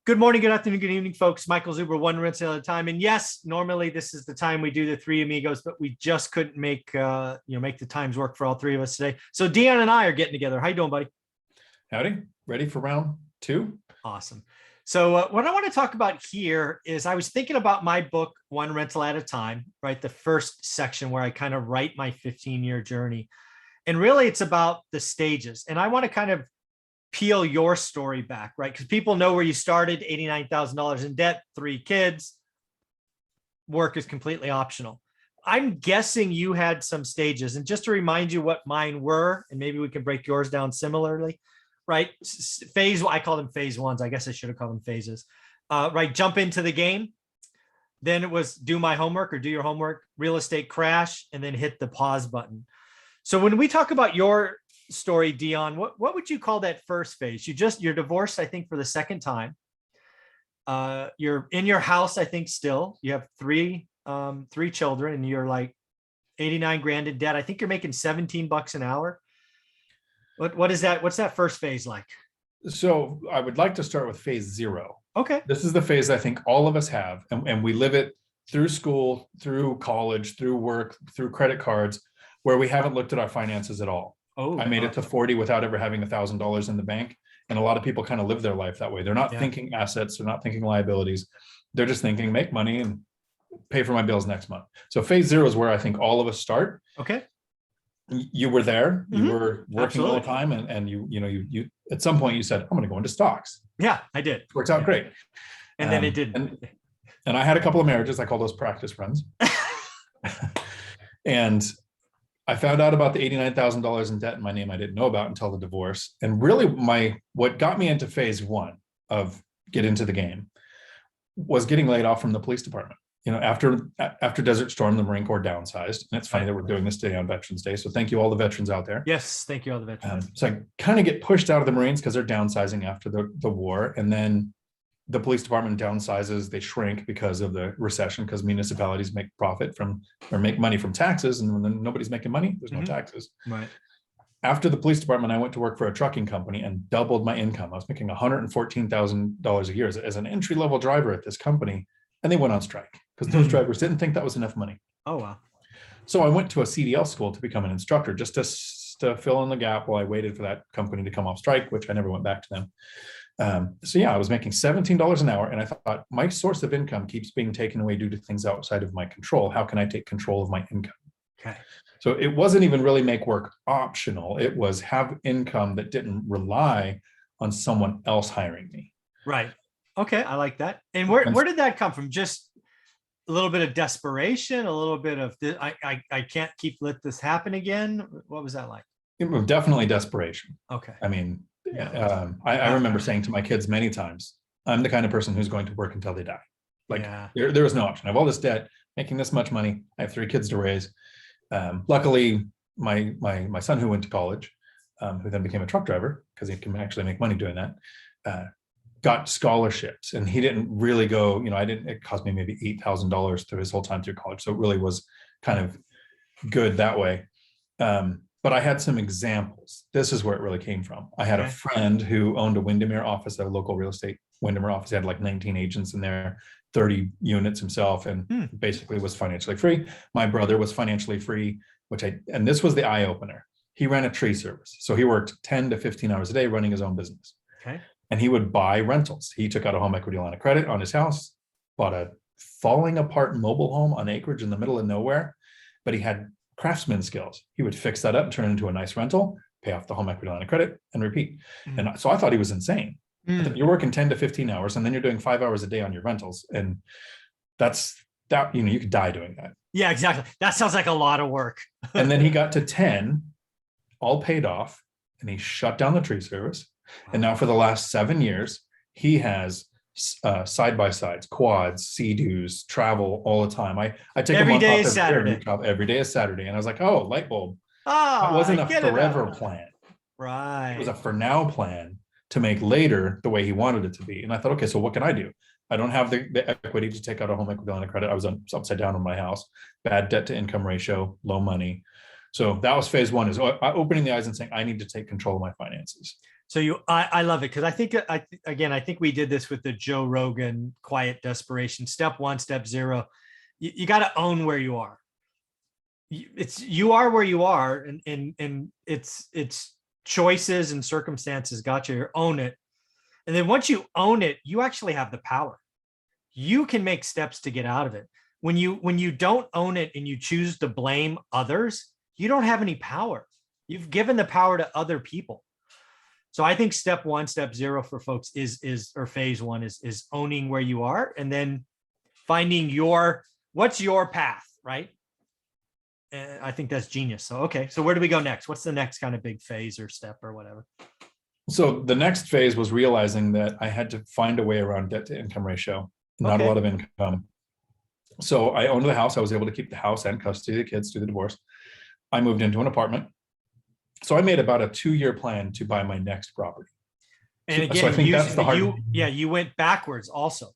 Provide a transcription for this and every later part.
Good morning, good afternoon, good evening, folks. Michael Zuber, one rental at a time. And yes, normally this is the time we do the three amigos, but we just couldn't make the times work for all three of us today. So Dion and I are getting together. How you doing, buddy? Howdy. Ready for round two? Awesome. So what I want to talk about here is I was thinking about my book, One Rental at a Time, right? The first section where I kind of write my 15-year journey. And really it's about the stages. And I want to kind of peel your story back, right? Because people know where you started, $89,000 in debt, 3 kids, work is completely optional. I'm guessing you had some stages. And just to remind you what mine were, and maybe we can break yours down similarly, right? I call them phase ones. I guess I should have called them phases, right? Jump into the game. Then it was do my homework or do your homework, real estate crash, and then hit the pause button. So when we talk about your story, Dion, what would you call that first phase? You're divorced, I think, for the second time. You're in your house, I think, still. You have three children, and you're like 89 grand in debt. I think you're making $17 an hour. What is that? What's that first phase like? So I would like to start with phase 0. Okay. This is the phase I think all of us have, and we live it through school, through college, through work, through credit cards, where we haven't looked at our finances at all. Oh, I made it to 40 without ever having $1,000 in the bank. And a lot of people kind of live their life that way. They're not thinking assets. They're not thinking liabilities. They're just thinking make money and pay for my bills next month. So phase 0 is where I think all of us start. Okay. You were there. You were working Absolutely. all the time. And you at some point you said, I'm going to go into stocks. Yeah, I did. Worked out great. And then it didn't. And I had a couple of marriages. I call those practice runs. And I found out about the $89,000 in debt in my name I didn't know about until the divorce. And really what got me into phase 1 of get into the game was getting laid off from the police department. You know, after Desert Storm, the Marine Corps downsized. And it's funny that we're doing this today on Veterans Day. So thank you all the veterans out there. Yes, thank you all the veterans. So I kind of get pushed out of the Marines because they're downsizing after the war. And then the police department downsizes, they shrink because of the recession, because municipalities make make money from taxes. And when nobody's making money, there's no taxes. Right. After the police department, I went to work for a trucking company and doubled my income. I was making $114,000 a year as an entry-level driver at this company. And they went on strike because those drivers didn't think that was enough money. Oh, wow. So I went to a CDL school to become an instructor, just to fill in the gap while I waited for that company to come off strike, which I never went back to them. So yeah, I was making $17 an hour, and I thought my source of income keeps being taken away due to things outside of my control. How can I take control of my income? Okay. So it wasn't even really make work optional. It was have income that didn't rely on someone else hiring me. Right. Okay. I like that. And where did that come from? Just a little bit of desperation, a little bit of I can't let this happen again. What was that like? It was definitely desperation. Okay. I mean, I remember saying to my kids many times, I'm the kind of person who's going to work until they die. Like there was no option. I have all this debt, making this much money. I have 3 kids to raise. Luckily, my son who went to college, who then became a truck driver because he can actually make money doing that, got scholarships, and he didn't really go, it cost me maybe $8,000 through his whole time through college. So it really was kind of good that way. But I had some examples. This is where it really came from. I had a friend who owned a Windermere office, a local real estate Windermere office. He had like 19 agents in there, 30 units himself, and basically was financially free. My brother was financially free, and this was the eye opener. He ran a tree service. So he worked 10 to 15 hours a day running his own business. Okay. And he would buy rentals. He took out a home equity line of credit on his house, bought a falling apart mobile home on acreage in the middle of nowhere, but he had craftsman skills. He would fix that up and turn it into a nice rental, pay off the home equity line of credit, and repeat. And so I thought he was insane. You're working 10 to 15 hours, and then you're doing 5 hours a day on your rentals. And you could die doing that. Yeah, exactly. That sounds like a lot of work. And then he got to 10, all paid off, and he shut down the tree service. Wow. And now for the last 7 years, he has side-by-sides, quads, sea-doos, travel all the time. I take every day is Saturday. Every day is Saturday. And I was like, oh, light bulb. Oh, it wasn't a forever plan. Right. It was a for now plan to make later the way he wanted it to be. And I thought, okay, so what can I do? I don't have the equity to take out a home equity line of credit. I was upside down on my house, bad debt to income ratio, low money. So that was phase 1, is opening the eyes and saying, I need to take control of my finances. So I love it because I think I think we did this with the Joe Rogan Quiet Desperation. Step one, step zero. You got to own where you are. You are where you are, and it's choices and circumstances got you. Own it, and then once you own it, you actually have the power. You can make steps to get out of it. When you don't own it and you choose to blame others, you don't have any power. You've given the power to other people. So I think step one, step zero for folks is or phase one is owning where you are, and then finding what's your path, right? And I think that's genius. So, okay. So where do we go next? What's the next kind of big phase or step or whatever? So the next phase was realizing that I had to find a way around debt to income ratio, not a lot of income. So I owned the house. I was able to keep the house and custody of the kids through the divorce. I moved into an apartment. So I made about a 2-year plan to buy my next property. And again, so I think that's the hard. You went backwards also,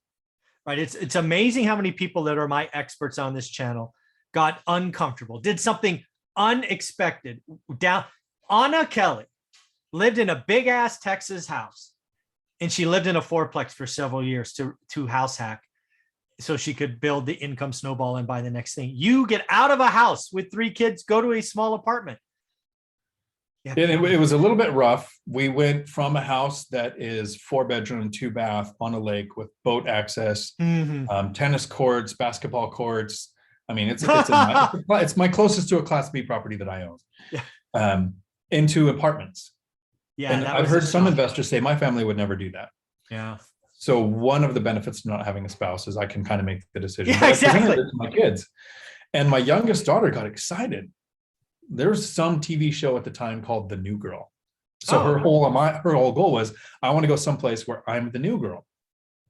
right? It's amazing how many people that are my experts on this channel got uncomfortable, did something unexpected. Anna Kelly lived in a big ass Texas house, and she lived in a fourplex for several years to house hack so she could build the income snowball and buy the next thing. You get out of a house with 3 kids, go to a small apartment. Yeah, it was a little bit rough. We went from a house that is 4-bedroom, 2-bath on a lake with boat access, tennis courts, basketball courts. I mean, it's my closest to a Class B property that I own. Yeah. Into apartments. Yeah, and I've heard some investors say my family would never do that. Yeah. So one of the benefits of not having a spouse is I can kind of make the decision. Yeah, exactly. To my kids, and my youngest daughter got excited. There's some TV show at the time called The New Girl. So her whole goal was, I want to go someplace where I'm the new girl.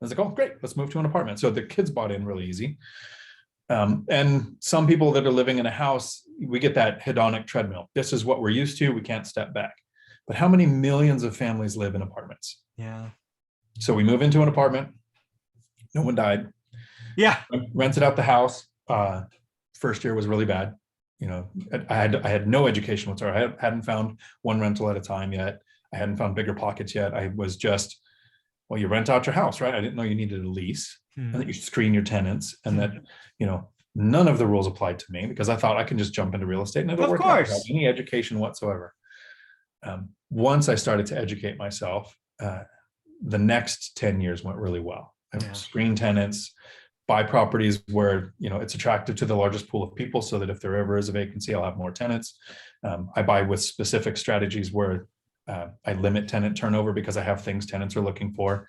I was like, oh, great, let's move to an apartment. So the kids bought in really easy. And some people that are living in a house, we get that hedonic treadmill. This is what we're used to. We can't step back. But how many millions of families live in apartments? Yeah. So we move into an apartment. No one died. Yeah. Rented out the house. First year was really bad. You know, I had no education whatsoever. I hadn't found one rental at a time yet. I hadn't found bigger pockets yet. I was just, well, you rent out your house, right? I didn't know you needed a lease and that you screen your tenants and that, you know, none of the rules applied to me because I thought I can just jump into real estate and it'll work out without any education whatsoever. Once I started to educate myself, the next 10 years went really well. I screen tenants, buy properties where, you know, it's attractive to the largest pool of people so that if there ever is a vacancy, I'll have more tenants. I buy with specific strategies where I limit tenant turnover because I have things tenants are looking for.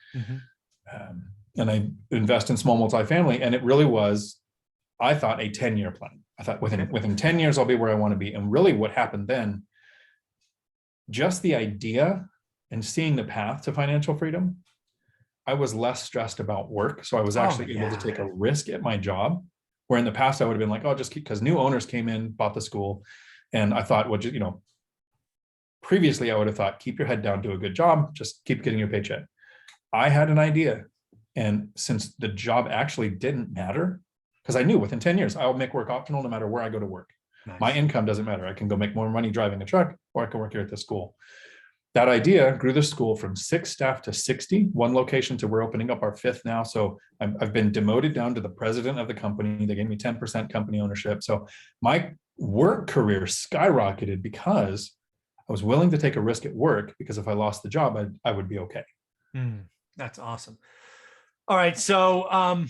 And I invest in small multifamily. And it really was, I thought, a 10-year plan. I thought within 10 years, I'll be where I want to be. And really what happened then, just the idea and seeing the path to financial freedom, I was less stressed about work. So I was actually able to take a risk at my job, where in the past I would have been like, oh, just because new owners came in, bought the school. And I thought, well, you know, previously I would have thought, keep your head down, do a good job, just keep getting your paycheck. I had an idea. And since the job actually didn't matter, because I knew within 10 years, I'll make work optional no matter where I go to work. Nice. My income doesn't matter. I can go make more money driving a truck, or I can work here at the school. That idea grew the school from 6 staff to 60, one location to we're opening up our 5th now. So I've been demoted down to the president of the company. They gave me 10% company ownership. So my work career skyrocketed because I was willing to take a risk at work, because if I lost the job, I would be okay. That's awesome. All right. So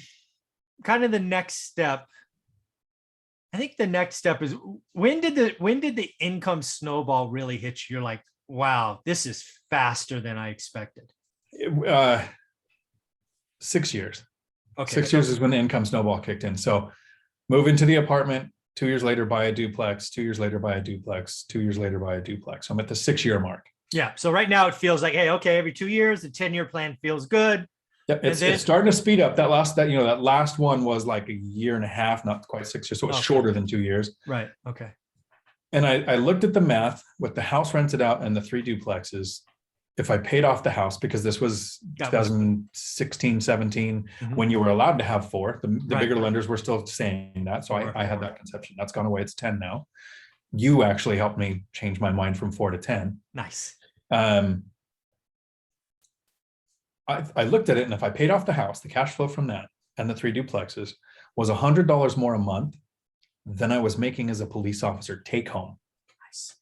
kind of the next step, I think the next step is, when did the income snowball really hit you? You're like, wow, this is faster than I expected. 6 years. Okay. 6 years is when the income snowball kicked in. So move into the apartment, 2 years later, buy a duplex, 2 years later, buy a duplex, 2 years later, buy a duplex. So I'm at the 6-year mark. Yeah. So right now it feels like, hey, okay, every 2 years, the 10-year plan feels good. Yep, it's starting to speed up. That last one was like a year and a half, not quite 6 years. So it's shorter than 2 years. Right. Okay. And I looked at the math with the house rented out and the 3 duplexes. If I paid off the house, because this was 2016, 17, when you were allowed to have 4, the bigger lenders were still saying that. So I had that conception. That's gone away. It's 10 now. You actually helped me change my mind from 4 to 10. Nice. I looked at it, and if I paid off the house, the cash flow from that and the 3 duplexes was $100 more a month than I was making as a police officer take home. Nice.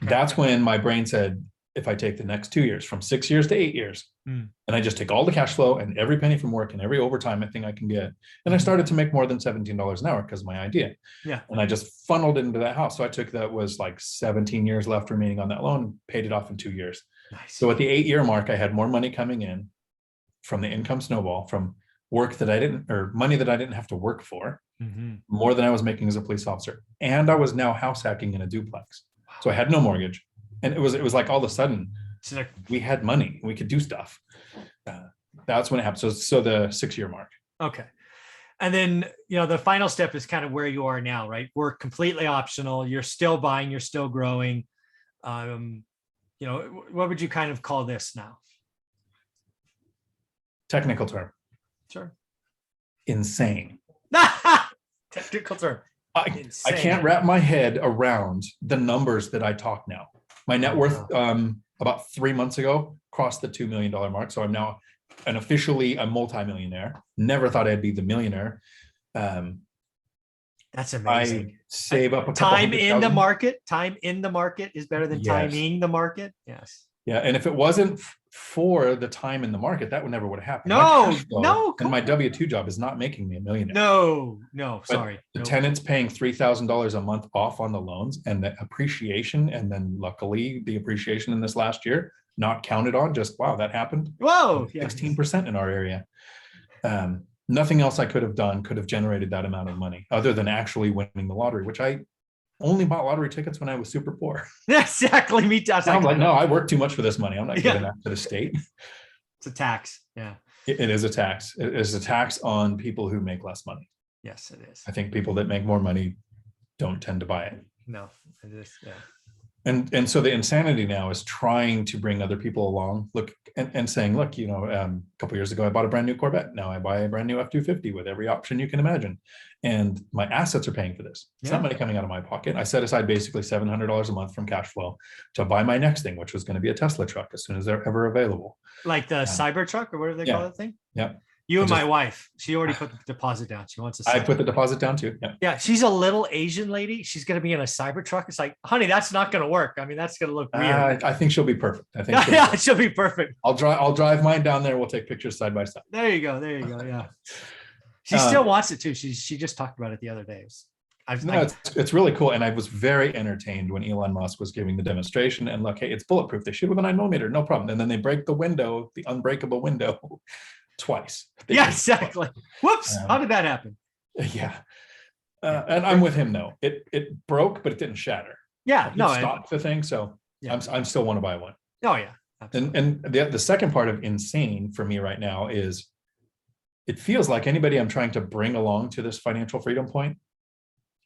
That's when my brain said, if I take the next 2 years, from 6 years to 8 years, and I just take all the cash flow and every penny from work and every overtime thing I can get, and I started to make more than $17 an hour because of my idea. Yeah. And I just funneled into that house. So I took that was like 17 years left remaining on that loan, and paid it off in 2 years. Nice. So at the 8-year mark, I had more money coming in from the income snowball, from work that I didn't, or money that I didn't have to work for, more than I was making as a police officer. And I was now house hacking in a duplex. So I had no mortgage. And it was like all of a sudden we had money, we could do stuff. That's when it happened. So the 6-year mark. Okay. And then, the final step is kind of where you are now, right? Work completely optional. You're still buying, you're still growing. What would you kind of call this now? Technical term. Sure. Insane. Technical term. I can't wrap my head around the numbers that I talk now. My net worth about 3 months ago crossed the $2 million mark. So I'm now officially a multimillionaire. Never thought I'd be the millionaire. That's amazing. I save up a couple time in the market. Time in the market is better than timing the market. Yes. Yeah. And if it wasn't for the time in the market, that would never would have happened. No. And my W-2 job is not making me a millionaire. No, sorry. The tenant's paying $3,000 a month off on the loans, and the appreciation. And then luckily the appreciation in this last year, not counted on, just, wow, that happened. Whoa. 16% in our area. Nothing else I could have done could have generated that amount of money other than actually winning the lottery, which I only bought lottery tickets when I was super poor. Exactly. Me too. I'm like, no, I worked too much for this money. I'm not giving that to the state. It's a tax. Yeah. It is a tax. It is a tax on people who make less money. Yes, it is. I think people that make more money don't tend to buy it. No, it is. Yeah. And so the insanity now is trying to bring other people along, look and saying, look, a couple of years ago, I bought a brand new Corvette. Now I buy a brand new F-250 with every option you can imagine. And my assets are paying for this. It's not money coming out of my pocket. I set aside basically $700 a month from cash flow to buy my next thing, which was going to be a Tesla truck as soon as they're ever available. Like the Cybertruck, or whatever they call that thing? Yeah. You and my wife, she already put the deposit down. She wants a I put the deposit down too. Yeah. Yeah. She's a little Asian lady. She's going to be in a Cybertruck. It's like, honey, that's not going to work. I mean, that's going to look weird. I think she'll be perfect. I think she'll be perfect. I'll drive mine down there. We'll take pictures side by side. There you go. Yeah. She still wants it too. She just talked about it the other day. It's really cool. And I was very entertained when Elon Musk was giving the demonstration, and look, hey, it's bulletproof. They shoot with a 9mm, no problem. And then they break the window, the unbreakable window, twice. Yeah, exactly. Whoops. How did that happen? Yeah. And I'm with him though. It broke, but it didn't shatter. Yeah. It stopped the thing. So I'm still want to buy one. Oh yeah. Absolutely. And the second part of insane for me right now is it feels like anybody I'm trying to bring along to this financial freedom point,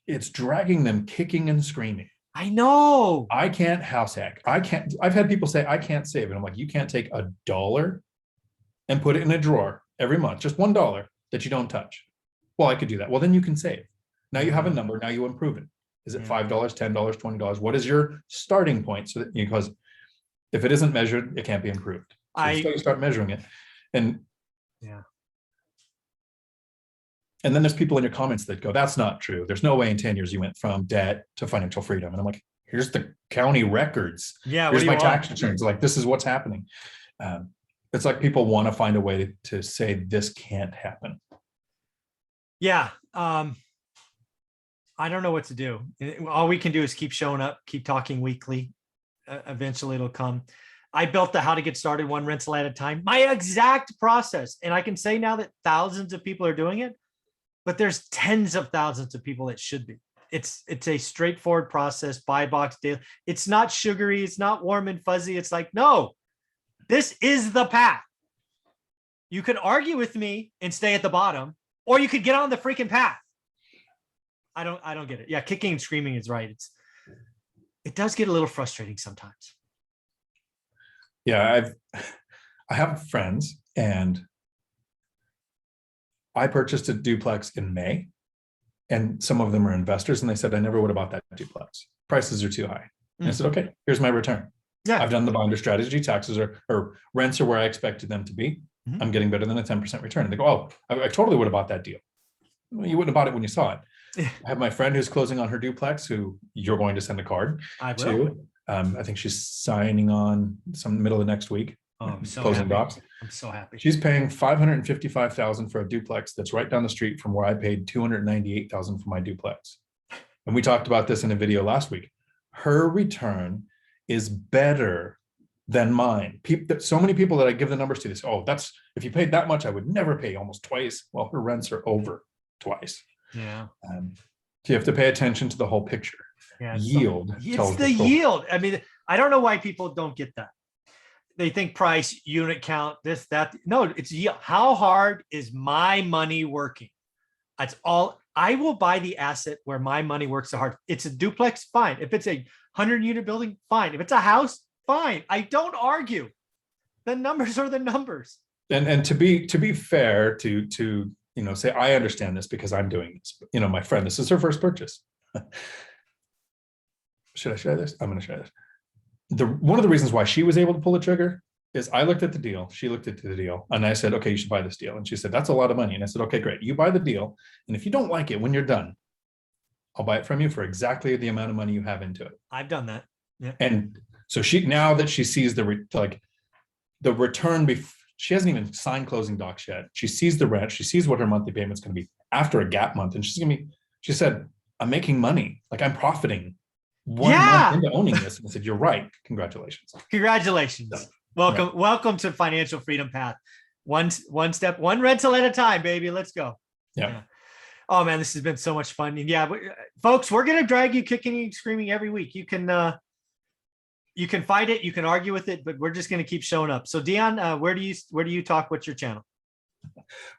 it's dragging them kicking and screaming. I know. I can't house hack. I've had people say I can't save. And I'm like, you can't take $1 and put it in a drawer every month, just $1 that you don't touch. Well, I could do that. Well, then you can save. Now you have a number. Now you improve it. Is it $5, $10, $20? What is your starting point? So that, because if it isn't measured, it can't be improved. So you start measuring it. And then there's people in your comments that go, that's not true. There's no way in 10 years you went from debt to financial freedom. And I'm like, here's the county records. Yeah. Here's my tax returns. Like, this is what's happening. It's like people want to find a way to say this can't happen. Yeah. I don't know what to do. All we can do is keep showing up, keep talking weekly. Eventually it'll come. I built the How to Get Started One Rental at a Time, my exact process. And I can say now that thousands of people are doing it, but there's tens of thousands of people that should be. It's a straightforward process, buy box daily. It's not sugary. It's not warm and fuzzy. It's like, no, this is the path. You could argue with me and stay at the bottom, or you could get on the freaking path. I don't get it. Yeah. Kicking and screaming is right. It does get a little frustrating sometimes. Yeah. I have friends, and I purchased a duplex in May, and some of them are investors, and they said, I never would have bought that duplex. Prices are too high. And I said, okay, here's my return. Yeah. I've done the binder strategy. Taxes or rents are where I expected them to be. I'm getting better than a 10% return. And they go, oh, I totally would have bought that deal. Well, you wouldn't have bought it when you saw it. I have my friend who's closing on her duplex, who you're going to send a card to. I think she's signing on some middle of next week. Oh, I'm so closing happy. docs. I'm so happy. She's paying $555,000 for a duplex that's right down the street from where I paid $298,000 for my duplex. And we talked about this in a video last week. Her return is better than mine. So many people that I give the numbers to, they say, oh, that's, if you paid that much, I would never pay almost twice. Well, her rents are over twice. Yeah. So you have to pay attention to the whole picture. Yeah, Yield. It's the yield. I mean, I don't know why people don't get that. They think price, unit count, this, that. No, it's yield. How hard is my money working? That's all. I will buy the asset where my money works so hard. It's a duplex, fine. If it's a 100-unit building, fine. If it's a house, fine. I don't argue. The numbers are the numbers. And to be fair, to say I understand this because I'm doing this. But, my friend, this is her first purchase. Should I share this? I'm going to share this. One of the reasons why she was able to pull the trigger is I looked at the deal. She looked at the deal, and I said, okay, you should buy this deal. And she said, that's a lot of money. And I said, okay, great. You buy the deal. And if you don't like it when you're done, I'll buy it from you for exactly the amount of money you have into it. I've done that. Yeah. And so now that she sees the return, she hasn't even signed closing docs yet. She sees the rent. She sees what her monthly payment's going to be after a gap month. And she said, I'm making money. Like, I'm profiting one month into owning this. And I said, you're right. Congratulations. Congratulations. Done. Welcome. Right. Welcome to financial freedom path. One step, one rental at a time, baby. Let's go. Yeah. Oh man, this has been so much fun. And yeah, folks, we're going to drag you kicking and screaming every week. You can fight it. You can argue with it, but we're just going to keep showing up. So Dion, where do you talk? What's your channel?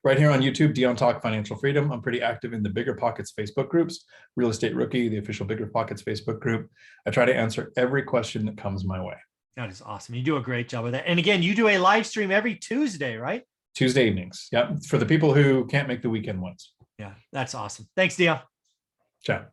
Right here on YouTube, Dion Talk Financial Freedom. I'm pretty active in the Bigger Pockets Facebook groups, Real Estate Rookie, the official Bigger Pockets Facebook group. I try to answer every question that comes my way. That is awesome. You do a great job with that. And again, you do a live stream every Tuesday, right? Tuesday evenings. Yeah. For the people who can't make the weekend ones. Yeah, that's awesome. Thanks, Dion. Ciao.